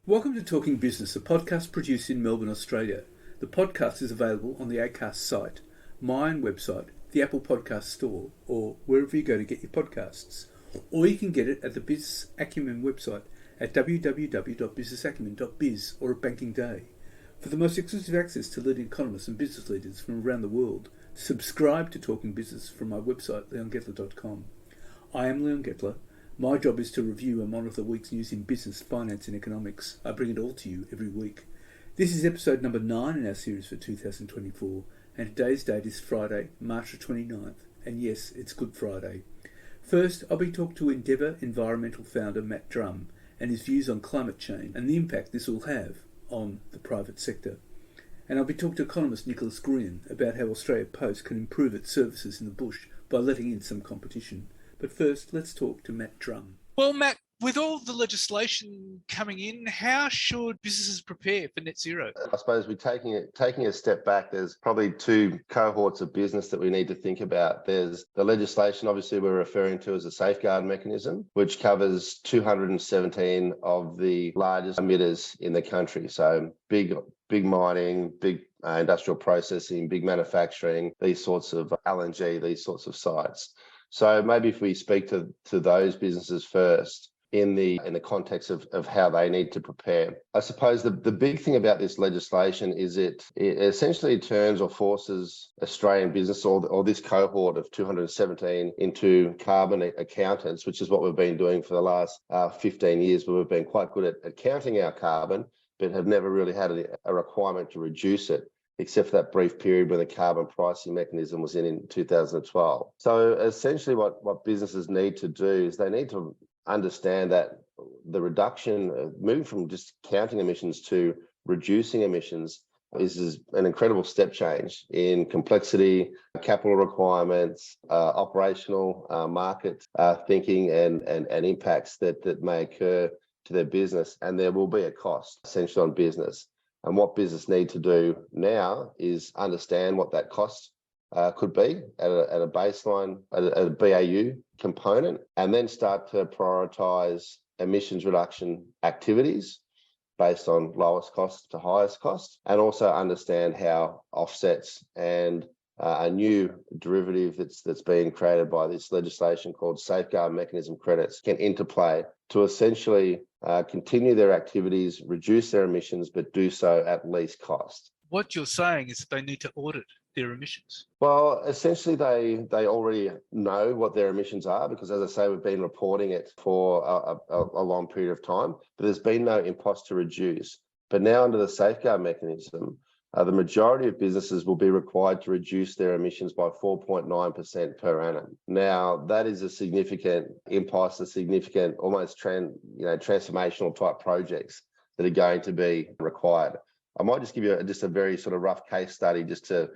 Welcome to Talking Business, a podcast produced in Melbourne, Australia. The podcast is available on the Acast site, my own website, the Apple Podcast Store, or wherever you go to get your podcasts. Or you can get it at the Business Acumen website at www.businessacumen.biz or at Banking Day. For the most exclusive access to leading economists and business leaders from around the world, subscribe to Talking Business from my website, leongettler.com. I am Leon Gettler. My job is to review and monitor the week's news in business, finance and economics. I bring it all to you every week. This is episode number 9 in our series for 2024, and today's date is Friday, March the 29th, and yes, it's Good Friday. First, I'll be talking to Ndevr environmental founder Matt Drum and his views on climate change and the impact this will have on the private sector. And I'll be talking to economist Nicholas Green about how Australia Post can improve its services in the bush by letting in some competition. But first, let's talk to Matt Drum. Well, Matt, with all the legislation coming in, how should businesses prepare for net zero? I suppose we're taking a step back. There's probably two cohorts of business that we need to think about. There's the legislation, obviously, we're referring to as a safeguard mechanism, which covers 217 of the largest emitters in the country. So big mining, big industrial processing, big manufacturing, these sorts of LNG, these sorts of sites. So maybe if we speak to those businesses first in the context of how they need to prepare. I suppose the big thing about this legislation is it essentially turns or forces Australian business or this cohort of 217 into carbon accountants, which is what we've been doing for the last 15 years, where we've been quite good at counting our carbon, but have never really had a requirement to reduce it, except for that brief period when the carbon pricing mechanism was in 2012. So essentially what businesses need to do is they need to understand that the reduction, moving from just counting emissions to reducing emissions is an incredible step change in complexity, capital requirements, operational market thinking and impacts that may occur to their business. And there will be a cost essentially on business. And what business need to do now is understand what that cost could be at a baseline, at a BAU component, and then start to prioritise emissions reduction activities based on lowest cost to highest cost, and also understand how offsets and a new derivative that's being created by this legislation called safeguard mechanism credits can interplay to essentially continue their activities, reduce their emissions, but do so at least cost. What you're saying is that they need to audit their emissions. Well, essentially, they already know what their emissions are because, as I say, we've been reporting it for a long period of time, but there's been no impost to reduce. But now under the safeguard mechanism, the majority of businesses will be required to reduce their emissions by 4.9% per annum. Now, that is a significant impost, a significant, almost transformational type projects that are going to be required. I might just give you just a very sort of rough case study just to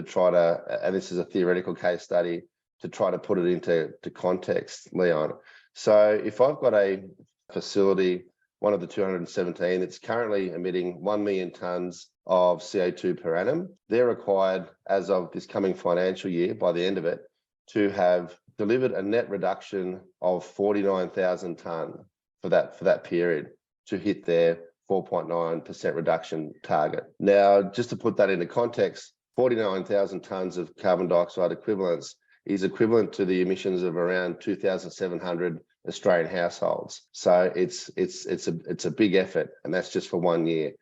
try to, and this is a theoretical case study, to try to put it into context, Leon. So if I've got a facility, one of the 217 that's currently emitting 1 million tonnes of CO2 per annum, they're required as of this coming financial year, by the end of it, to have delivered a net reduction of 49,000 tonne for that period to hit their 4.9% reduction target. Now, just to put that into context, 49,000 tonnes of carbon dioxide equivalents is equivalent to the emissions of around 2,700 Australian households. So it's a big effort, and that's just for 1 year.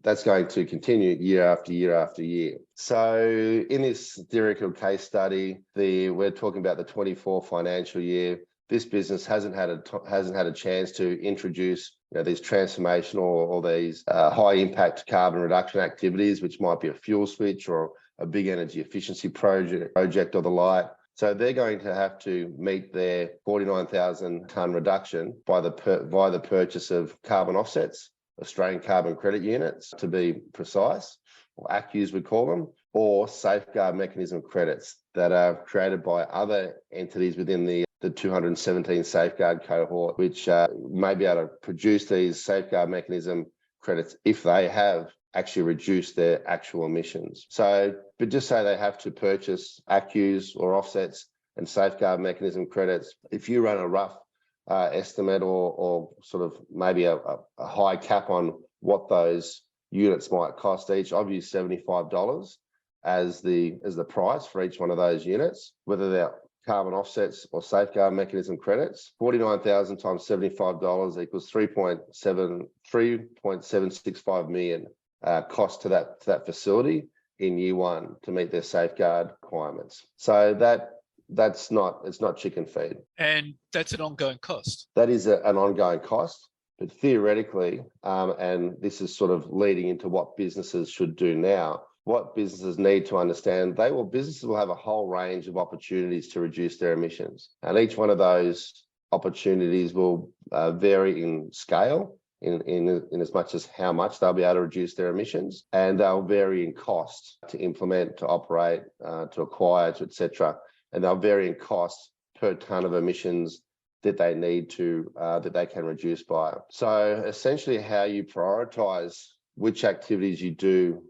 That's going to continue year after year after year. So in this theoretical case study, we're talking about the 24 financial year. This business hasn't had a chance to introduce these transformational or these high impact carbon reduction activities, which might be a fuel switch or a big energy efficiency project or the like. So they're going to have to meet their 49,000 tonne reduction via the purchase of carbon offsets, Australian carbon credit units to be precise, or ACCUs we call them, or safeguard mechanism credits that are created by other entities within the 217 safeguard cohort, which may be able to produce these safeguard mechanism credits if they have actually reduced their actual emissions. So, but just say they have to purchase ACCUs or offsets and safeguard mechanism credits. If you run a rough estimate or sort of maybe a high cap on what those units might cost each. I've used $75 as the price for each one of those units, whether they're carbon offsets or safeguard mechanism credits. 49,000 times $75 equals 3.765 million cost to that facility in year one to meet their safeguard requirements. So it's not chicken feed. And that's an ongoing cost. That is an ongoing cost. But theoretically, and this is sort of leading into what businesses should do now, what businesses need to understand, businesses will have a whole range of opportunities to reduce their emissions. And each one of those opportunities will vary in scale, in as much as how much they'll be able to reduce their emissions, and they'll vary in cost to implement, to operate, to acquire, to etc. And they'll vary in cost per tonne of emissions that they need to, that they can reduce by. So essentially how you prioritise which activities you do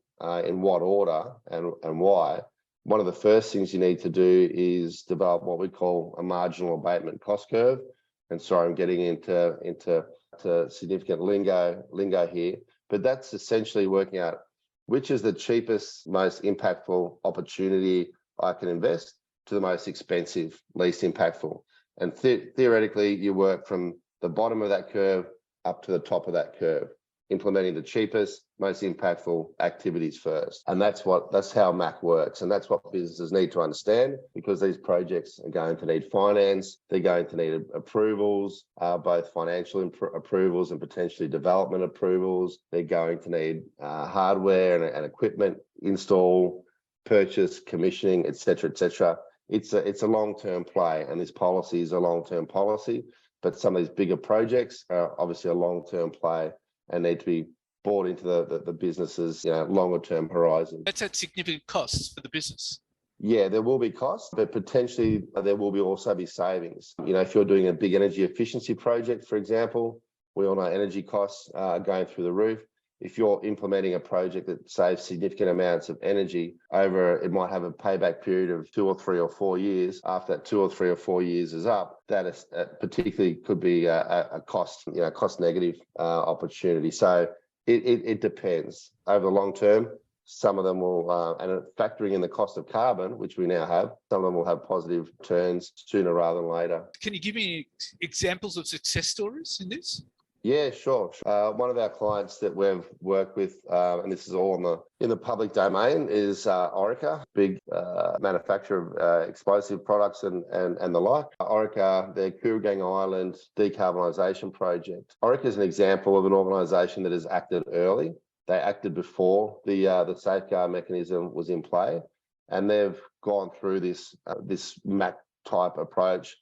in what order and why, one of the first things you need to do is develop what we call a marginal abatement cost curve. And sorry, I'm getting into significant lingo here, but that's essentially working out which is the cheapest, most impactful opportunity I can invest to the most expensive, least impactful. And theoretically, you work from the bottom of that curve up to the top of that curve, implementing the cheapest, most impactful activities first. And that's how MAC works. And that's what businesses need to understand, because these projects are going to need finance. They're going to need approvals, both financial approvals and potentially development approvals. They're going to need hardware and equipment install, purchase, commissioning, et cetera. It's a long-term play, and this policy is a long-term policy, but some of these bigger projects are obviously a long-term play and need to be brought into the business's longer-term horizon. That's at significant costs for the business. Yeah, there will be costs, but potentially there will also be savings. If you're doing a big energy efficiency project, for example, we all know energy costs are going through the roof. If you're implementing a project that saves significant amounts of energy it might have a payback period of 2 or 3 or 4 years. After that 2 or 3 or 4 years is up, that is particularly could be a cost negative opportunity. So it depends. Over the long term, some of them will, and factoring in the cost of carbon, which we now have, some of them will have positive returns sooner rather than later. Can you give me examples of success stories in this? Yeah, sure. One of our clients that we've worked with, and this is all in the public domain, is Orica, big manufacturer of explosive products and the like. Orica, their Kooragang Island decarbonisation project. Orica is an example of an organisation that has acted early. They acted before the safeguard mechanism was in play, and they've gone through this MAC type approach.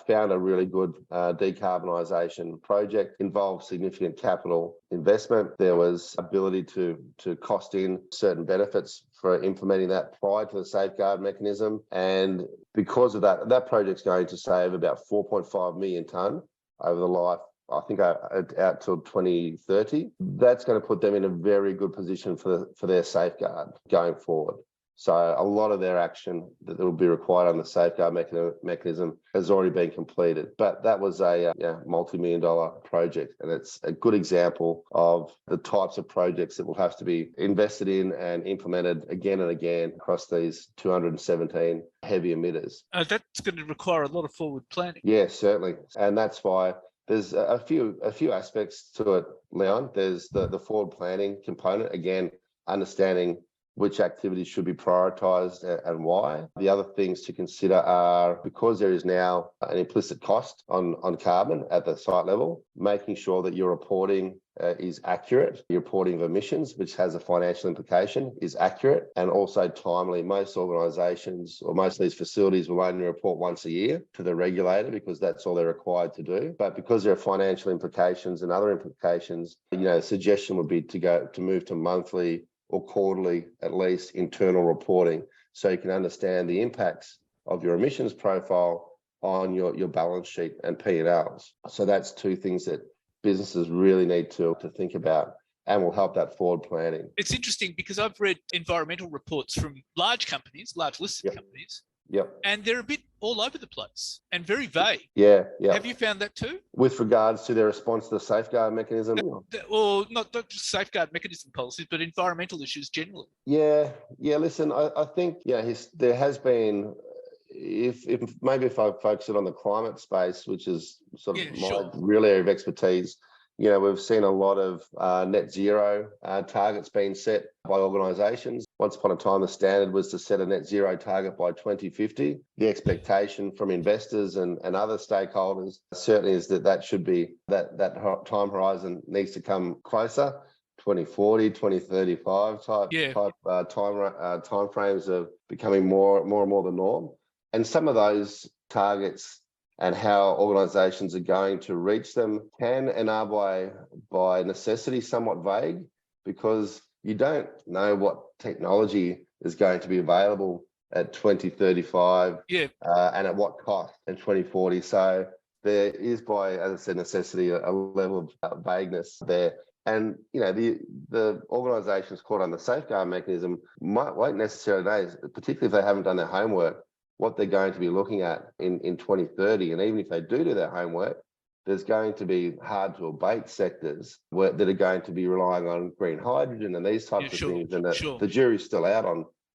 Found a really good decarbonisation project, involved significant capital investment. There was ability to cost in certain benefits for implementing that prior to the safeguard mechanism. And because of that project's going to save about 4.5 million tonne over the life, I think out till 2030. That's going to put them in a very good position for their safeguard going forward. So a lot of their action that will be required on the safeguard mechanism has already been completed. But that was a multi-million-dollar project, and it's a good example of the types of projects that will have to be invested in and implemented again and again across these 217 heavy emitters. That's going to require a lot of forward planning. Yeah, certainly. And that's why there's a few aspects to it, Leon. There's the forward planning component, again, understanding which activities should be prioritised and why. The other things to consider are, because there is now an implicit cost on carbon at the site level, making sure that your reporting is accurate. Your reporting of emissions, which has a financial implication, is accurate and also timely. Most organisations or most of these facilities will only report once a year to the regulator because that's all they're required to do. But because there are financial implications and other implications, the suggestion would be to move to monthly or quarterly, at least, internal reporting, so you can understand the impacts of your emissions profile on your balance sheet and P&Ls. So that's two things that businesses really need to think about and will help that forward planning. It's interesting because I've read environmental reports from large companies, large listed companies, Yep. And they're a bit all over the place and very vague. Yeah. Have you found that too? With regards to their response to the safeguard mechanism? Or not just safeguard mechanism policies, but environmental issues generally? Yeah. Listen, I think there has been. If I focus it on the climate space, which is sort of my real area of expertise, we've seen a lot of net zero targets being set by organisations. Once upon a time, the standard was to set a net zero target by 2050. The expectation from investors and other stakeholders certainly is that should be that time horizon needs to come closer. 2040, 2035 time frames are becoming more and more the norm. And some of those targets and how organisations are going to reach them can and are by necessity somewhat vague, because you don't know what technology is going to be available at 2035 and at what cost in 2040. So there is, by, as I said, necessity, a level of vagueness there. And, the organisations caught on the safeguard mechanism won't necessarily know, particularly if they haven't done their homework, what they're going to be looking at in 2030. And even if they do their homework, there's going to be hard to abate sectors that are going to be relying on green hydrogen and these types of things. And the jury's still out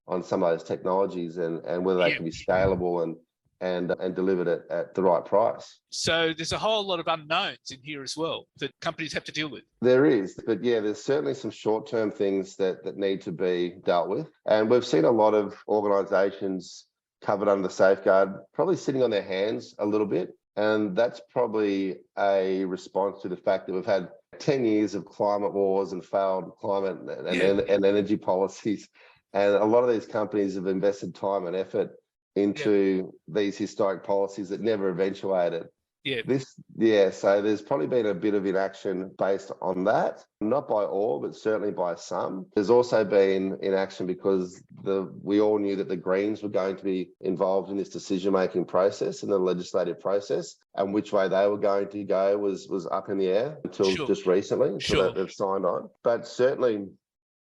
on some of those technologies and whether they can be scalable and delivered at the right price. So there's a whole lot of unknowns in here as well that companies have to deal with. There is, but there's certainly some short-term things that need to be dealt with. And we've seen a lot of organisations covered under the safeguard probably sitting on their hands a little bit. And that's probably a response to the fact that we've had 10 years of climate wars and failed climate and energy policies. And a lot of these companies have invested time and effort into these historic policies that never eventuated. So there's probably been a bit of inaction based on that, not by all, but certainly by some. There's also been inaction because we all knew that the Greens were going to be involved in this decision-making process and the legislative process, and which way they were going to go was up in the air until just recently, until they've signed on. But certainly,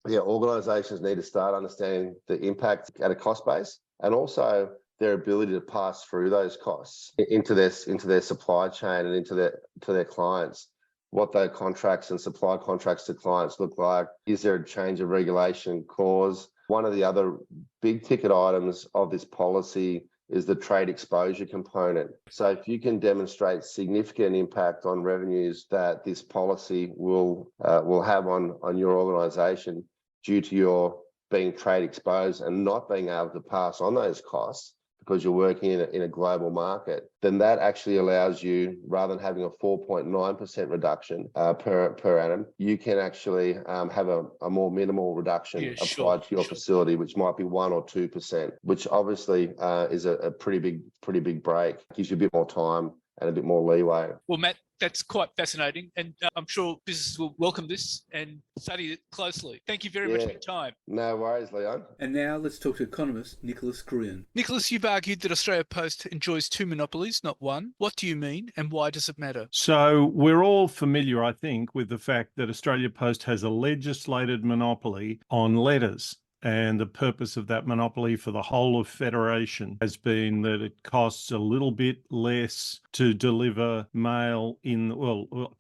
organisations need to start understanding the impact at a cost base, and also their ability to pass through those costs into their supply chain and into their clients. What their contracts and supply contracts to clients look like. Is there a change of regulation cause? One of the other big ticket items of this policy is the trade exposure component. So if you can demonstrate significant impact on revenues that this policy will have on your organisation due to your being trade exposed and not being able to pass on those costs, because you're working in a global market, then that actually allows you, rather than having a 4.9% reduction per annum, you can actually have a more minimal reduction applied to your facility, which might be 1 or 2%, which obviously is a pretty big break. It gives you a bit more time and a bit more leeway. Well, Matt, that's quite fascinating, and I'm sure businesses will welcome this and study it closely. Thank you very much for your time. No worries, Leon. And now let's talk to economist Nicholas Gruen. Nicholas, you've argued that Australia Post enjoys two monopolies, not one. What do you mean, and why does it matter? So we're all familiar, I think, with the fact that Australia Post has a legislated monopoly on letters. And the purpose of that monopoly for the whole of Federation has been that it costs a little bit less to deliver mail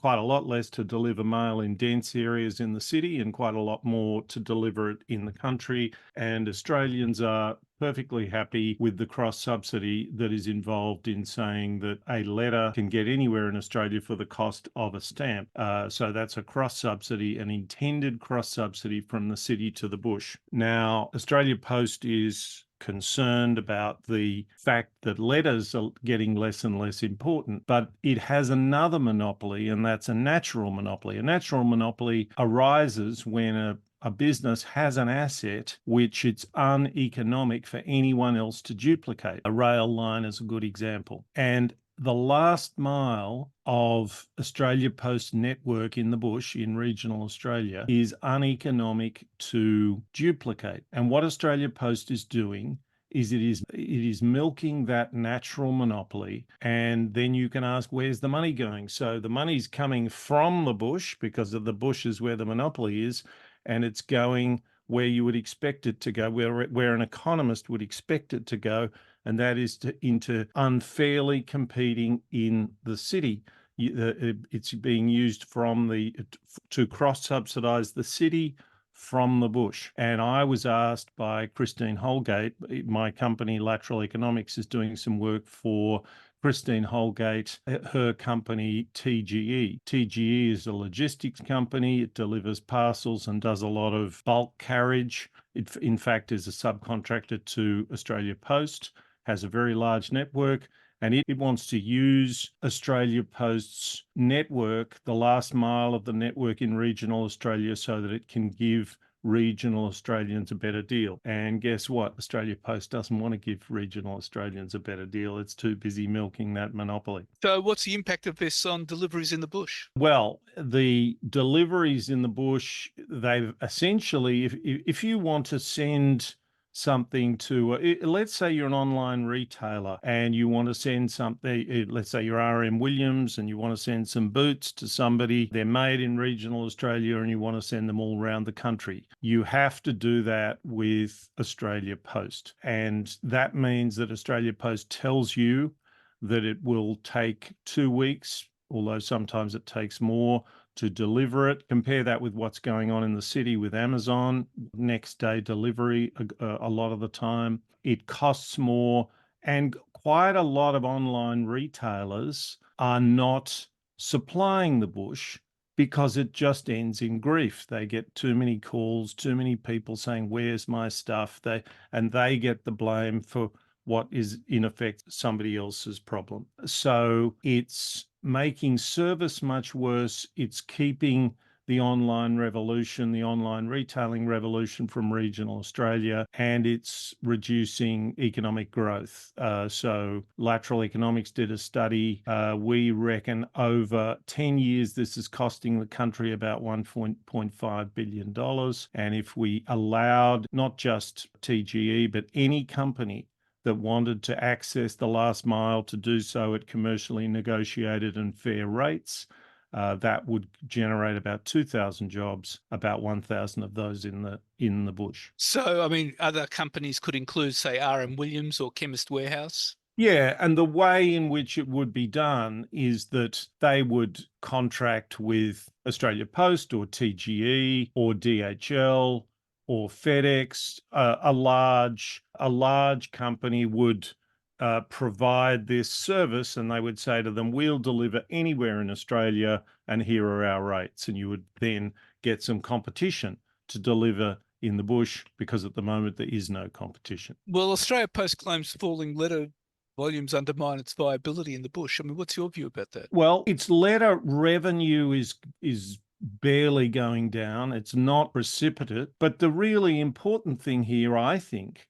quite a lot less to deliver mail in dense areas in the city, and quite a lot more to deliver it in the country. And Australians are perfectly happy with the cross-subsidy that is involved in saying that a letter can get anywhere in Australia for the cost of a stamp. So that's a cross-subsidy, an intended cross-subsidy from the city to the bush. Now, Australia Post is concerned about the fact that letters are getting less and less important, but it has another monopoly, and that's a natural monopoly. A natural monopoly arises when a business has an asset which it's uneconomic for anyone else to duplicate. A rail line is a good example. And the last mile of Australia Post network in the bush in regional Australia is uneconomic to duplicate. And what Australia Post is doing is it is milking that natural monopoly, and then you can ask, where's the money going? So the money's coming from the bush, because of the bush is where the monopoly is, and it's going where you would expect it to go, where an economist would expect it to go, and that is into unfairly competing in the city. It's being used to cross-subsidise the city from the bush. And I was asked by Christine Holgate, my company Lateral Economics is doing some work for Christine Holgate, her company TGE. TGE is a logistics company. It delivers parcels and does a lot of bulk carriage. It, in fact, is a subcontractor to Australia Post, has a very large network, and it wants to use Australia Post's network, the last mile of the network in regional Australia, so that it can give regional Australians a better deal. And guess what? Australia Post doesn't want to give regional Australians a better deal. It's too busy milking that monopoly. So what's the impact of this on deliveries in the bush? Well, the deliveries in the bush, they've essentially, if you want to send something to, let's say you're an online retailer and you want to send something, let's say you're RM Williams and you want to send some boots to somebody, they're made in regional Australia and you want to send them all around the country. You have to do that with Australia Post. And that means that Australia Post tells you that it will take 2 weeks, although sometimes it takes more, to deliver it. Compare that with what's going on in the city with Amazon, next day delivery a lot of the time. It costs more, and quite a lot of online retailers are not supplying the bush because it just ends in grief. They get too many calls, too many people saying, "Where's my stuff?" They get the blame for what is in effect somebody else's problem. So it's making service much worse. It's keeping the online revolution, the online retailing revolution from regional Australia, and it's reducing economic growth. So Lateral Economics did a study. We reckon over 10 years, this is costing the country about $1.5 billion. And if we allowed not just TGE, but any company that wanted to access the last mile to do so at commercially negotiated and fair rates, that would generate about 2,000 jobs, about 1,000 of those in the bush. So, I mean, other companies could include, say, RM Williams or Chemist Warehouse? Yeah, and the way in which it would be done is that they would contract with Australia Post or TGE or DHL or FedEx. A large company would provide this service, and they would say to them, "We'll deliver anywhere in Australia, and here are our rates." And you would then get some competition to deliver in the bush, because at the moment there is no competition. Well, Australia Post claims falling letter volumes undermine its viability in the bush. I mean, what's your view about that? Well, its letter revenue is barely going down. It's not precipitate. But the really important thing here, I think,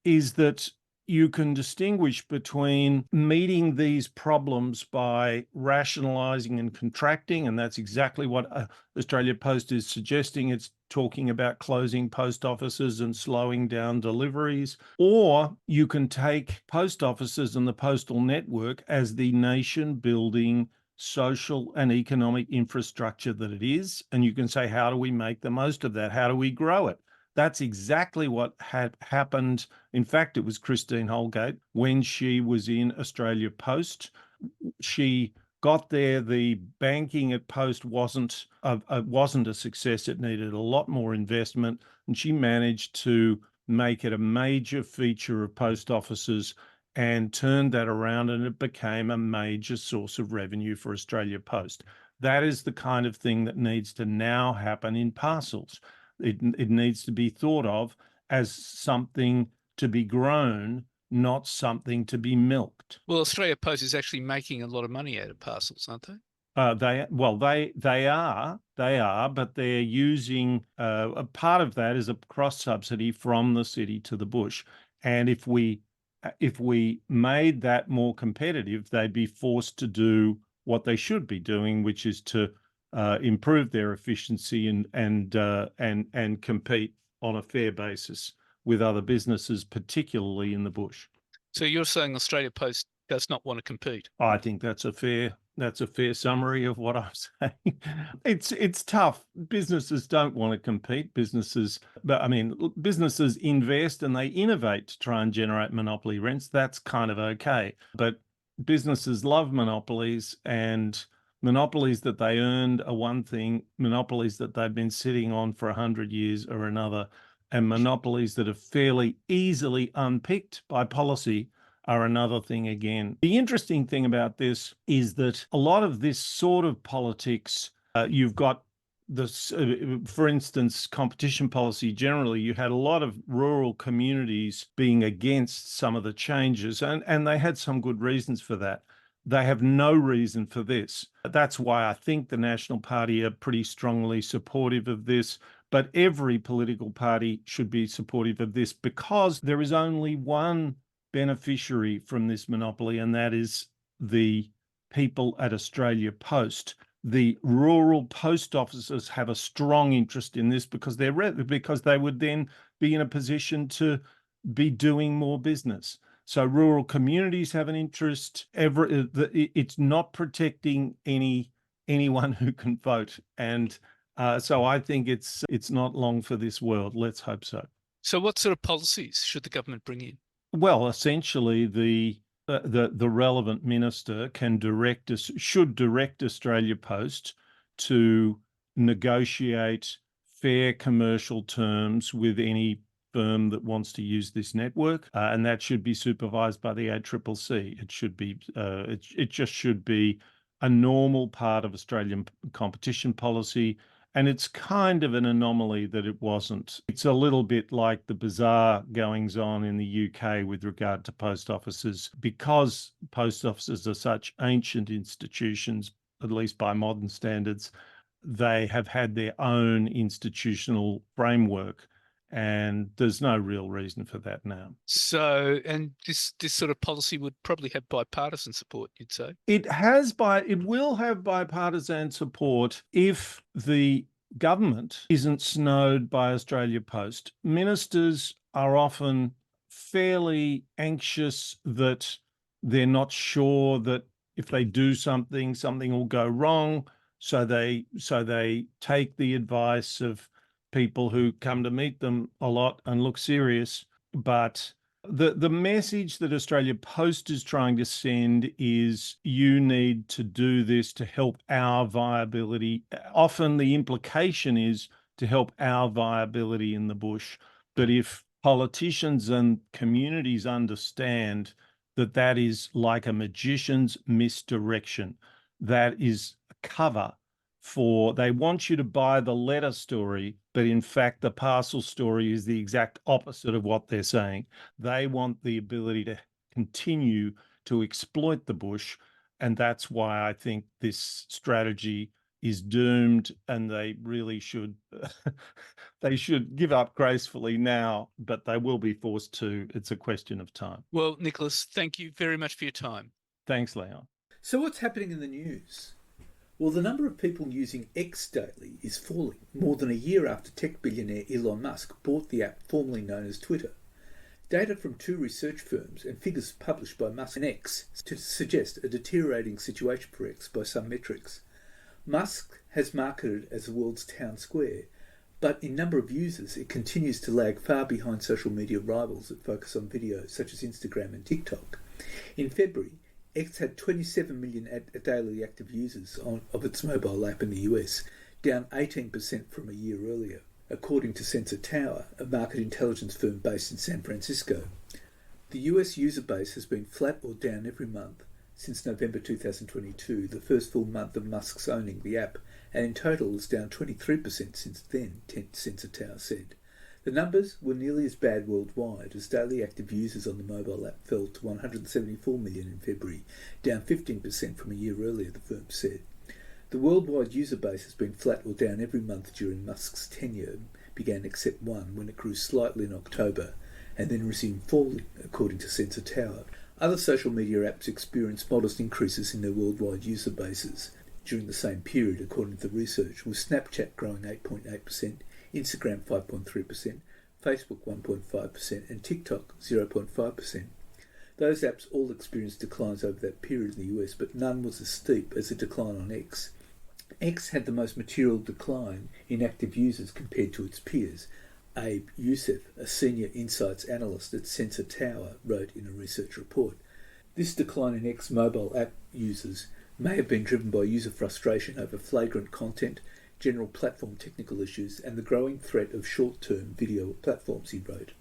is that you can distinguish between meeting these problems by rationalising and contracting, and that's exactly what Australia Post is suggesting. It's talking about closing post offices and slowing down deliveries. Or you can take post offices and the postal network as the nation-building social and economic infrastructure that it is, and you can say, how do we make the most of that? How do we grow it? That's exactly what had happened. In fact, it was Christine Holgate when she was in Australia Post. She got there. The banking at Post wasn't a success. It needed a lot more investment, and she managed to make it a major feature of post offices and turned that around, and it became a major source of revenue for Australia Post. That is the kind of thing that needs to now happen in parcels. It needs to be thought of as something to be grown, not something to be milked. Well, Australia Post is actually making a lot of money out of parcels, aren't they? They are, but they're using a part of that is a cross subsidy from the city to the bush. And if we made that more competitive, they'd be forced to do what they should be doing, which is to improve their efficiency and compete on a fair basis with other businesses, particularly in the bush. So you're saying Australia Post does not want to compete? I think that's a fair That's a fair summary of what I'm saying. It's tough. Businesses don't want to compete. Businesses invest and they innovate to try and generate monopoly rents. That's kind of okay. But businesses love monopolies, and monopolies that they earned are one thing, monopolies that they've been sitting on for 100 years are another, and monopolies that are fairly easily unpicked by policy are another thing again. The interesting thing about this is that a lot of this sort of politics, you've got this, for instance, competition policy generally, you had a lot of rural communities being against some of the changes, and they had some good reasons for that. They have no reason for this. That's why I think the National Party are pretty strongly supportive of this, but every political party should be supportive of this, because there is only one beneficiary from this monopoly, and that is the people at Australia Post. The rural post offices have a strong interest in this because they would then be in a position to be doing more business. So rural communities have an interest. It's not protecting anyone who can vote, and so I think it's not long for this world. Let's hope so. So, what sort of policies should the government bring in? Well, essentially, the relevant minister should direct Australia Post to negotiate fair commercial terms with any firm that wants to use this network, and that should be supervised by the ACCC. It should be it just should be a normal part of Australian competition policy. And it's kind of an anomaly that it wasn't. It's a little bit like the bizarre goings on in the UK with regard to post offices. Because post offices are such ancient institutions, at least by modern standards, they have had their own institutional framework, and there's no real reason for that now. So, and this sort of policy would probably have bipartisan support, you'd say? It will have bipartisan support if the government isn't snowed by Australia Post. Ministers are often fairly anxious that they're not sure that if they do something will go wrong. So they take the advice of people who come to meet them a lot and look serious. But the message that Australia Post is trying to send is, you need to do this to help our viability. Often the implication is to help our viability in the bush. But if politicians and communities understand that that is like a magician's misdirection, that is a cover for, they want you to buy the letter story, but in fact the parcel story is the exact opposite of what they're saying. They want the ability to continue to exploit the bush, and that's why I think this strategy is doomed, and they really should they should give up gracefully now, but they will be forced to. It's a question of time. Well, Nicholas, thank you very much for your time. Thanks, Leon. So what's happening in the news? Well, the number of people using X daily is falling, more than a year after tech billionaire Elon Musk bought the app formerly known as Twitter. Data from two research firms and figures published by Musk and X to suggest a deteriorating situation for X by some metrics. Musk has marketed as the world's town square, but in number of users it continues to lag far behind social media rivals that focus on video such as Instagram and TikTok. In February, X had 27 million daily active users of its mobile app in the US, down 18% from a year earlier, according to Sensor Tower, a market intelligence firm based in San Francisco. The US user base has been flat or down every month since November 2022, the first full month of Musk's owning the app, and in total is down 23% since then, Sensor Tower said. The numbers were nearly as bad worldwide, as daily active users on the mobile app fell to 174 million in February, down 15% from a year earlier, the firm said. The worldwide user base has been flat or down every month during Musk's tenure, began except one when it grew slightly in October, and then resumed falling, according to Sensor Tower. Other social media apps experienced modest increases in their worldwide user bases during the same period, according to the research, with Snapchat growing 8.8%, Instagram 5.3%, Facebook 1.5%, and TikTok 0.5%. Those apps all experienced declines over that period in the US, but none was as steep as the decline on X. X had the most material decline in active users compared to its peers. Abe Youssef, a senior insights analyst at Sensor Tower, wrote in a research report. This decline in X mobile app users may have been driven by user frustration over flagrant content, general platform technical issues, and the growing threat of short-term video platforms, he wrote.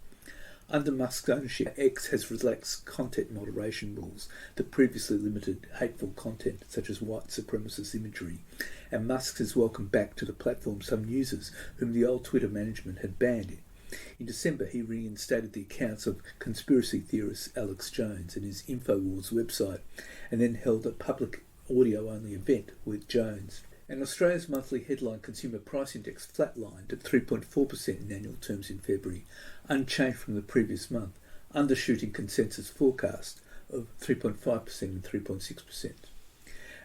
Under Musk's ownership, X has relaxed content moderation rules that previously limited hateful content such as white supremacist imagery, and Musk has welcomed back to the platform some users whom the old Twitter management had banned. In December, he reinstated the accounts of conspiracy theorist Alex Jones and his InfoWars website, and then held a public audio-only event with Jones. And Australia's monthly headline consumer price index flatlined at 3.4% in annual terms in February, unchanged from the previous month, undershooting consensus forecast of 3.5% and 3.6%.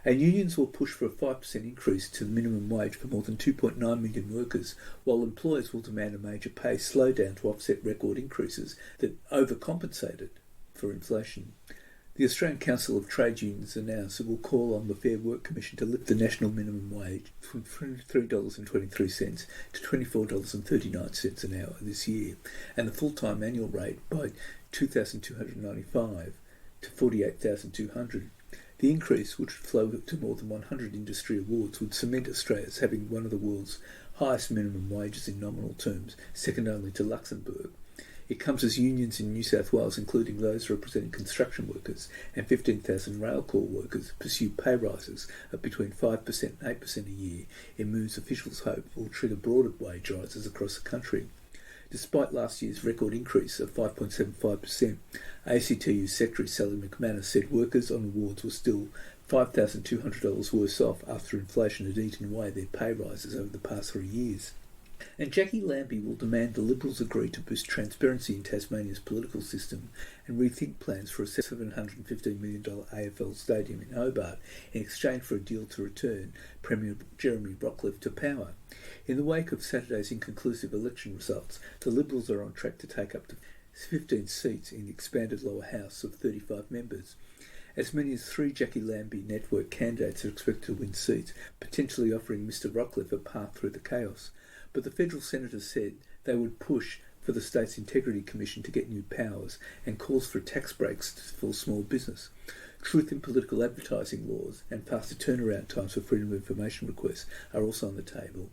And unions will push for a 5% increase to the minimum wage for more than 2.9 million workers, while employers will demand a major pay slowdown to offset record increases that overcompensated for inflation. The Australian Council of Trade Unions announced it will call on the Fair Work Commission to lift the national minimum wage from $23.23 to $24.39 an hour this year, and the full-time annual rate by $2,295 to $48,200. The increase, which would flow to more than 100 industry awards, would cement Australia as having one of the world's highest minimum wages in nominal terms, second only to Luxembourg. It comes as unions in New South Wales, including those representing construction workers and 15,000 rail corps workers, pursue pay rises of between 5% and 8% a year in moves officials hope will trigger broader wage rises across the country. Despite last year's record increase of 5.75%, ACTU Secretary Sally McManus said workers on awards were still $5,200 worse off after inflation had eaten away their pay rises over the past 3 years. And Jacqui Lambie will demand the Liberals agree to boost transparency in Tasmania's political system and rethink plans for a $715 million AFL stadium in Hobart in exchange for a deal to return Premier Jeremy Rockliff to power. In the wake of Saturday's inconclusive election results, the Liberals are on track to take up to 15 seats in the expanded lower house of 35 members. As many as 3 Jacqui Lambie network candidates are expected to win seats, potentially offering Mr Rockliff a path through the chaos. But the federal senators said they would push for the State's Integrity Commission to get new powers and calls for tax breaks for small business. Truth in political advertising laws and faster turnaround times for freedom of information requests are also on the table.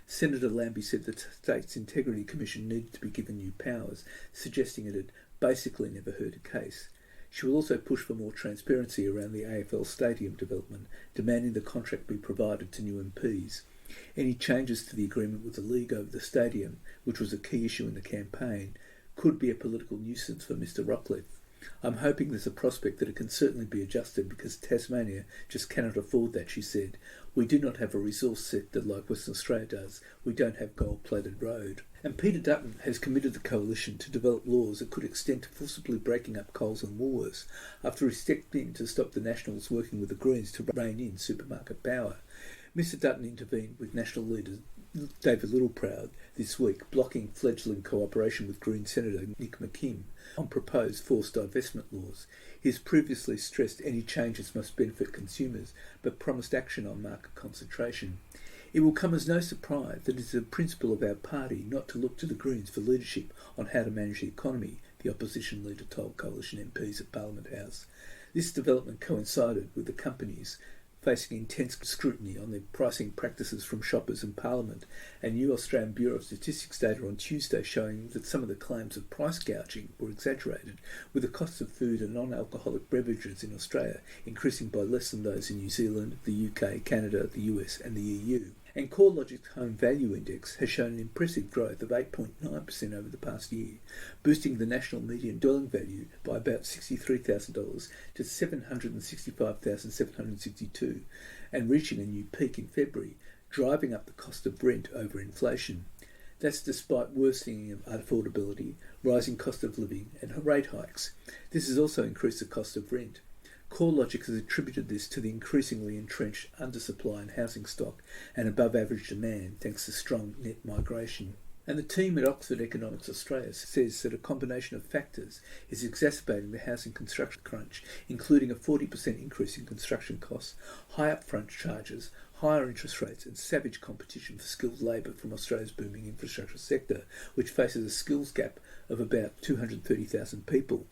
Senator Lambie said the State's Integrity Commission needed to be given new powers, suggesting it had basically never heard a case. She will also push for more transparency around the AFL stadium development, demanding the contract be provided to new MPs. Any changes to the agreement with the League over the stadium, which was a key issue in the campaign, could be a political nuisance for Mr Rockliff. I'm hoping there's a prospect that it can certainly be adjusted because Tasmania just cannot afford that, she said. We do not have a resource sector like Western Australia does. We don't have gold-plated road. And Peter Dutton has committed the coalition to develop laws that could extend to forcibly breaking up Coles and Woolworths after he stepped in to stop the Nationals working with the Greens to rein in supermarket power. Mr Dutton intervened with National leader David Littleproud this week, blocking fledgling cooperation with Green Senator Nick McKim on proposed forced divestment laws. He has previously stressed any changes must benefit consumers, but promised action on market concentration. It will come as no surprise that it is a principle of our party not to look to the Greens for leadership on how to manage the economy, the opposition leader told Coalition MPs at Parliament House. This development coincided with the companies facing intense scrutiny on their pricing practices from shoppers and Parliament, and new Australian Bureau of Statistics data on Tuesday showing that some of the claims of price gouging were exaggerated, with the cost of food and non-alcoholic beverages in Australia increasing by less than those in New Zealand, the UK, Canada, the US and the EU. And CoreLogic's Home Value Index has shown an impressive growth of 8.9% over the past year, boosting the national median dwelling value by about $63,000 to $765,762, and reaching a new peak in February, driving up the cost of rent over inflation. That's despite worsening of affordability, rising cost of living and rate hikes. This has also increased the cost of rent. CoreLogic has attributed this to the increasingly entrenched undersupply in housing stock and above average demand thanks to strong net migration. And the team at Oxford Economics Australia says that a combination of factors is exacerbating the housing construction crunch, including a 40% increase in construction costs, high upfront charges, higher interest rates and savage competition for skilled labour from Australia's booming infrastructure sector, which faces a skills gap of about 230,000 people.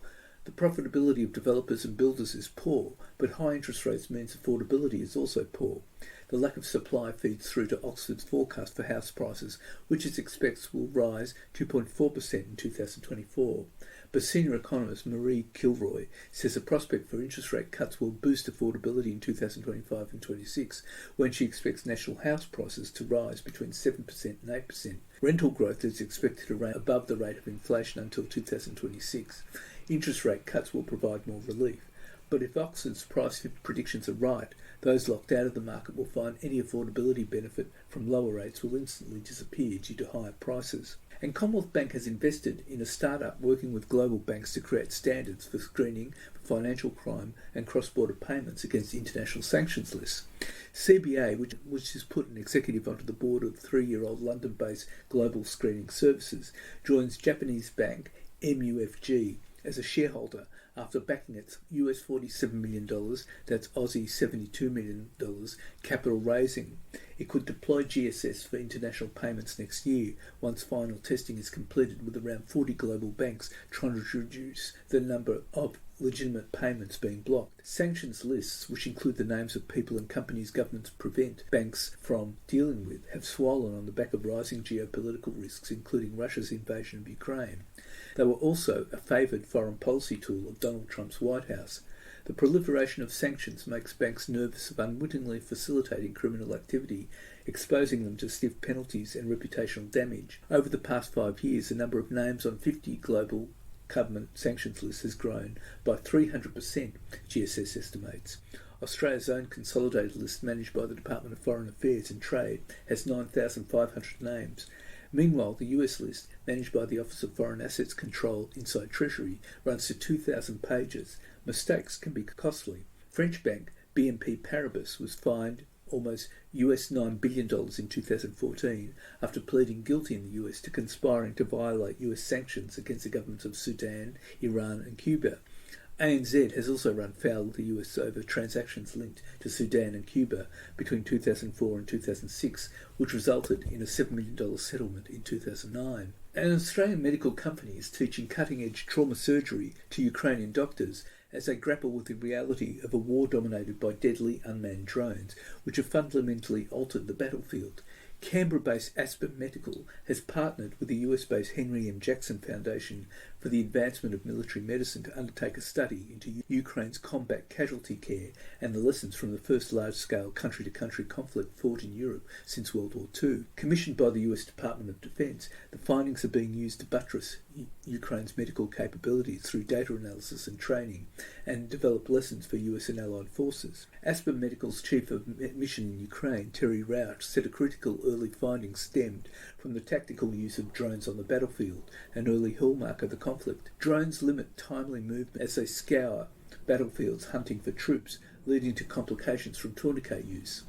The profitability of developers and builders is poor, but high interest rates means affordability is also poor. The lack of supply feeds through to Oxford's forecast for house prices, which it expects will rise 2.4% in 2024. But senior economist Marie Kilroy says the prospect for interest rate cuts will boost affordability in 2025 and 26, when she expects national house prices to rise between 7% and 8%. Rental growth is expected to run above the rate of inflation until 2026. Interest rate cuts will provide more relief. But if Oxford's price predictions are right, those locked out of the market will find any affordability benefit from lower rates will instantly disappear due to higher prices. And Commonwealth Bank has invested in a startup working with global banks to create standards for screening for financial crime and cross-border payments against international sanctions lists. CBA, which has put an executive onto the board of 3-year-old London-based Global Screening Services, joins Japanese bank MUFG as a shareholder after backing its US $47 million, that's Aussie $72 million, capital raising. It could deploy GSS for international payments next year, once final testing is completed, with around 40 global banks trying to reduce the number of legitimate payments being blocked. Sanctions lists, which include the names of people and companies governments prevent banks from dealing with, have swollen on the back of rising geopolitical risks, including Russia's invasion of Ukraine. They were also a favoured foreign policy tool of Donald Trump's White House. The proliferation of sanctions makes banks nervous of unwittingly facilitating criminal activity, exposing them to stiff penalties and reputational damage. Over the past 5 years, the number of names on 50 global government sanctions lists has grown by 300%, GSS estimates. Australia's own consolidated list, managed by the Department of Foreign Affairs and Trade, has 9,500 names. Meanwhile, the US list, managed by the Office of Foreign Assets Control inside Treasury, runs to 2,000 pages. Mistakes can be costly. French bank BNP Paribas was fined almost US $9 billion in 2014 after pleading guilty in the US to conspiring to violate US sanctions against the governments of Sudan, Iran and Cuba. ANZ has also run foul of the US over transactions linked to Sudan and Cuba between 2004 and 2006, which resulted in a $7 million settlement in 2009. An Australian medical company is teaching cutting-edge trauma surgery to Ukrainian doctors as they grapple with the reality of a war dominated by deadly unmanned drones, which have fundamentally altered the battlefield. Canberra-based Aspen Medical has partnered with the US-based Henry M. Jackson Foundation for the Advancement of Military Medicine to undertake a study into Ukraine's combat casualty care and the lessons from the first large-scale country-to-country conflict fought in Europe since World War II. Commissioned by the US Department of Defense, the findings are being used to buttress Ukraine's medical capabilities through data analysis and training, and develop lessons for US and allied forces. Aspen Medical's Chief of Mission in Ukraine, Terry Rauch, said a critical early finding stemmed from the tactical use of drones on the battlefield, an early hallmark of the conflict. Drones limit timely movement as they scour battlefields hunting for troops, leading to complications from tourniquet use.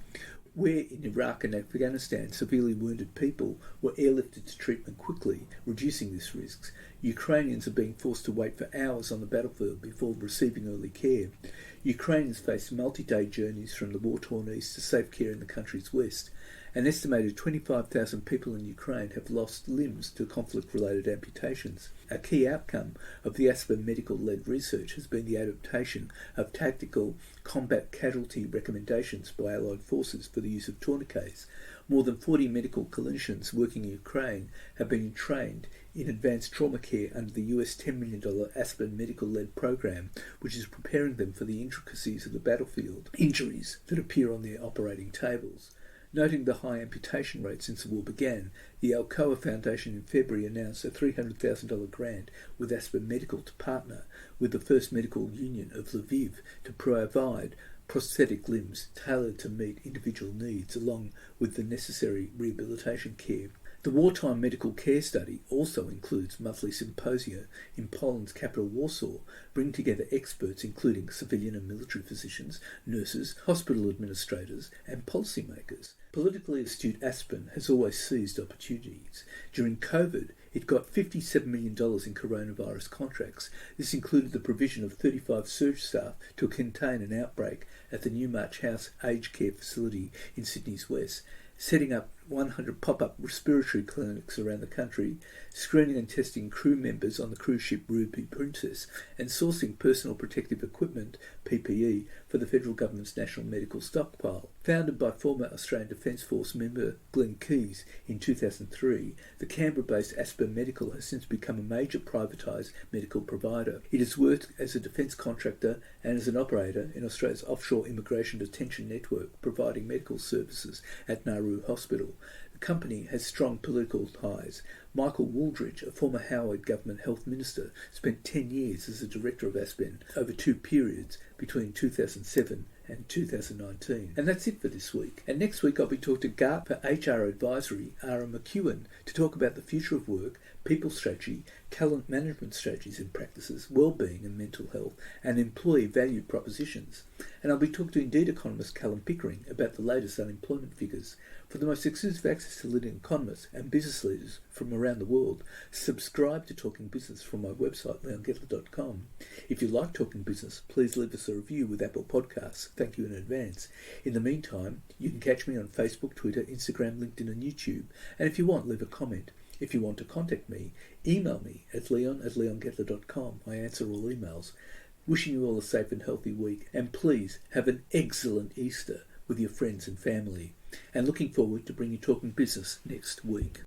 Where in Iraq and Afghanistan severely wounded people were airlifted to treatment quickly, reducing this risk, Ukrainians are being forced to wait for hours on the battlefield before receiving early care. Ukrainians face multi-day journeys from the war-torn east to safe care in the country's west. An estimated 25,000 people in Ukraine have lost limbs to conflict-related amputations. A key outcome of the Aspen Medical-led research has been the adaptation of tactical combat casualty recommendations by Allied forces for the use of tourniquets. More than 40 medical clinicians working in Ukraine have been trained in advanced trauma care under the US $10 million Aspen Medical-led program, which is preparing them for the intricacies of the battlefield injuries that appear on their operating tables. Noting the high amputation rate since the war began, the Alcoa Foundation in February announced a $300,000 grant with Aspen Medical to partner with the First Medical Union of Lviv to provide prosthetic limbs tailored to meet individual needs, along with the necessary rehabilitation care. The Wartime Medical Care Study also includes monthly symposia in Poland's capital Warsaw, bringing together experts including civilian and military physicians, nurses, hospital administrators and policymakers. Politically astute Aspen has always seized opportunities. During COVID, it got $57 million in coronavirus contracts. This included the provision of 35 surge staff to contain an outbreak at the Newmarch House aged care facility in Sydney's west, setting up 100 pop-up respiratory clinics around the country, screening and testing crew members on the cruise ship Ruby Princess, and sourcing personal protective equipment, PPE, for the federal government's national medical stockpile. Founded by former Australian Defence Force member Glenn Keyes in 2003, the Canberra-based Aspen Medical has since become a major privatised medical provider. It has worked as a defence contractor and as an operator in Australia's offshore immigration detention network, providing medical services at Nauru Hospital. The company has strong political ties. Michael Wooldridge, a former Howard government health minister, spent 10 years as a director of Aspen over two periods between 2007 and 2019. And that's it for this week. And next week I'll be talking to GARP for HR Advisory, Ara McEwen, to talk about the future of work, people strategy, talent management strategies and practices, well-being and mental health, and employee value propositions. And I'll be talking to Indeed economist Callum Pickering about the latest unemployment figures. For the most exclusive access to leading economists and business leaders from around the world, subscribe to Talking Business from my website, leongetler.com. If you like Talking Business, please leave us a review with Apple Podcasts. Thank you in advance. In the meantime, you can catch me on Facebook, Twitter, Instagram, LinkedIn and YouTube. And if you want, leave a comment. If you want to contact me, email me at leon@leongetler.com. I answer all emails. Wishing you all a safe and healthy week. And please have an excellent Easter with your friends and family. And looking forward to bringing you Talking Business next week.